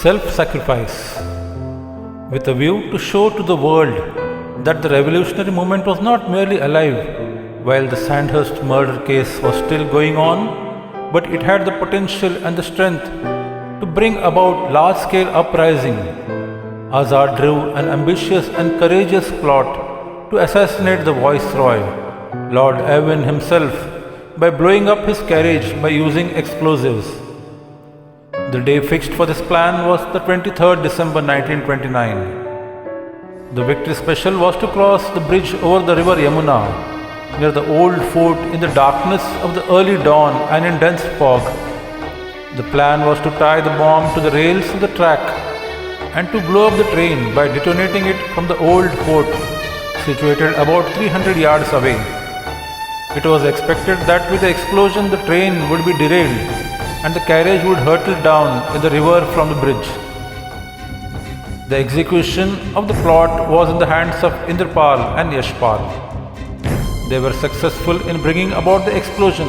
self-sacrifice, with a view to show to the world that the revolutionary movement was not merely alive while the Sandhurst murder case was still going on, but it had the potential and the strength to bring about large-scale uprising. Azad drew an ambitious and courageous plot to assassinate the Viceroy, Lord Irwin himself, by blowing up his carriage by using explosives. The day fixed for this plan was the 23rd December 1929. The victory special was to cross the bridge over the river Yamuna near the old fort in the darkness of the early dawn and in dense fog. The plan was to tie the bomb to the rails of the track and to blow up the train by detonating it from the old fort situated about 300 yards away. It was expected that with the explosion the train would be derailed and the carriage would hurtle down in the river from the bridge. The execution of the plot was in the hands of Indrapal and Yashpal. They were successful in bringing about the explosion,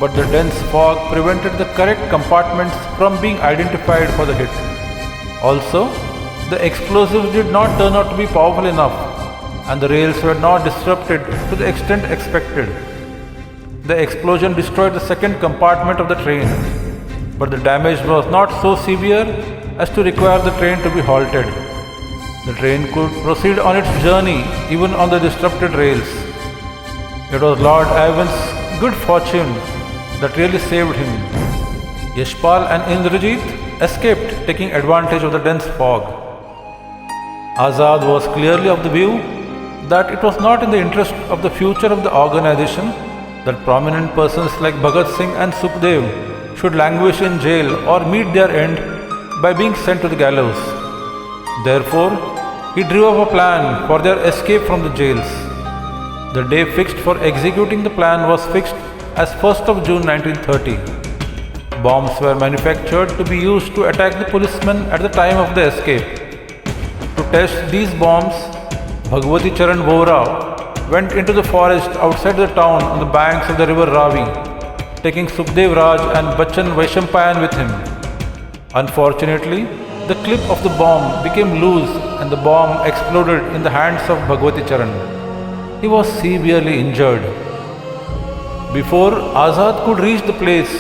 but the dense fog prevented the correct compartments from being identified for the hit. Also, the explosives did not turn out to be powerful enough, and the rails were not disrupted to the extent expected. The explosion destroyed the second compartment of the train, but the damage was not so severe as to require the train to be halted. The train could proceed on its journey even on the disrupted rails. It was Lord Irwin's good fortune that really saved him. Yashpal and Indrajit escaped, taking advantage of the dense fog. Azad was clearly of the view that it was not in the interest of the future of the organization that prominent persons like Bhagat Singh and Sukhdev should languish in jail or meet their end by being sent to the gallows. Therefore, he drew up a plan for their escape from the jails. The day fixed for executing the plan was fixed as 1st of June 1930. Bombs were manufactured to be used to attack the policemen at the time of the escape. To test these bombs, Bhagwati Charan Vora went into the forest outside the town on the banks of the river Ravi, taking Sukhdev Raj and Bachchan Vaishampayan with him. Unfortunately, the clip of the bomb became loose and the bomb exploded in the hands of Bhagwati Charan. He was severely injured. Before Azad could reach the place,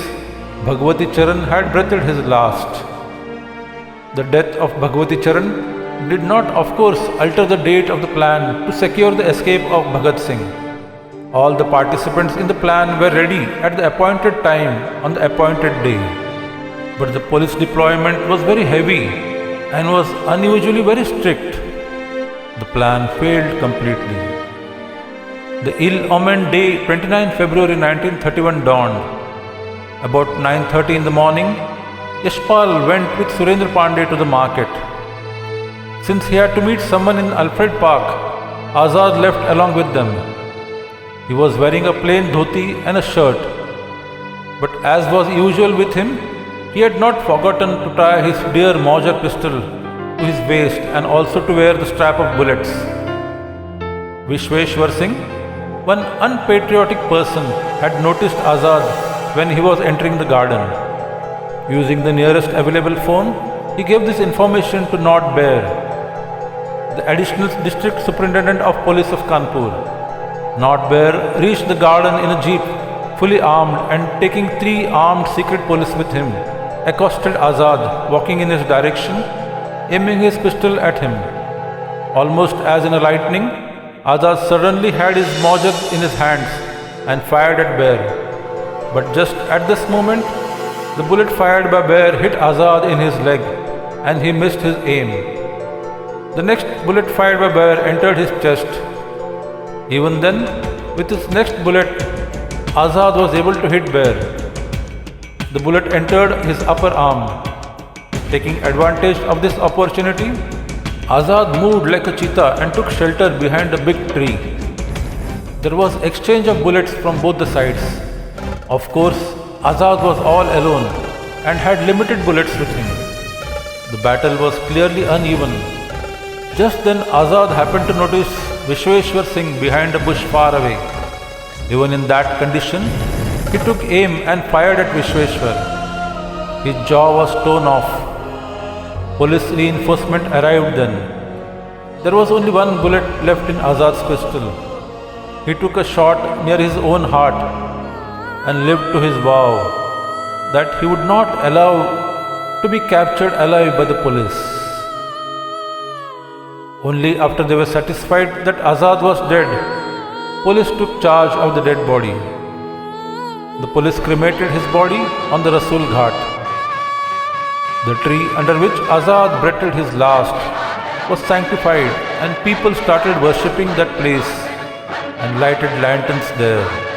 Bhagwati Charan had breathed his last. The death of Bhagwati Charan did not, of course, alter the date of the plan to secure the escape of Bhagat Singh. All the participants in the plan were ready at the appointed time on the appointed day. But the police deployment was very heavy and was unusually very strict. The plan failed completely. The ill-omened day 29 February 1931 dawned. About 9:30 in the morning, Yashpal went with Surendra Pandey to the market. Since he had to meet someone in Alfred Park, Azad left along with them. He was wearing a plain dhoti and a shirt, but as was usual with him, he had not forgotten to tie his dear Mauser pistol to his waist and also to wear the strap of bullets. Vishweshwar Singh, one unpatriotic person, had noticed Azad when he was entering the garden. Using the nearest available phone, he gave this information to Not Bear, the additional district superintendent of police of Kanpur. Not Bear reached the garden in a jeep, fully armed, and taking 3 armed secret police with him, accosted Azad walking in his direction, aiming his pistol at him. Almost as in a lightning, Azad suddenly had his Mauser in his hands and fired at Bear. But just at this moment, the bullet fired by Bear hit Azad in his leg and he missed his aim. The next bullet fired by Bear entered his chest. Even then, with his next bullet, Azad was able to hit Bear. The bullet entered his upper arm. Taking advantage of this opportunity, Azad moved like a cheetah and took shelter behind a big tree. There was exchange of bullets from both the sides. Of course, Azad was all alone and had limited bullets with him. The battle was clearly uneven. Just then Azad happened to notice Vishweshwar Singh behind a bush far away. Even in that condition, he took aim and fired at Vishweshwar. His jaw was torn off. Police reinforcement arrived then. There was only one bullet left in Azad's pistol. He took a shot near his own heart and lived to his vow that he would not allow to be captured alive by the police. Only after they were satisfied that Azad was dead, police took charge of the dead body. The police cremated his body on the Rasul Ghat. The tree under which Azad breathed his last was sanctified, and people started worshipping that place and lighted lanterns there.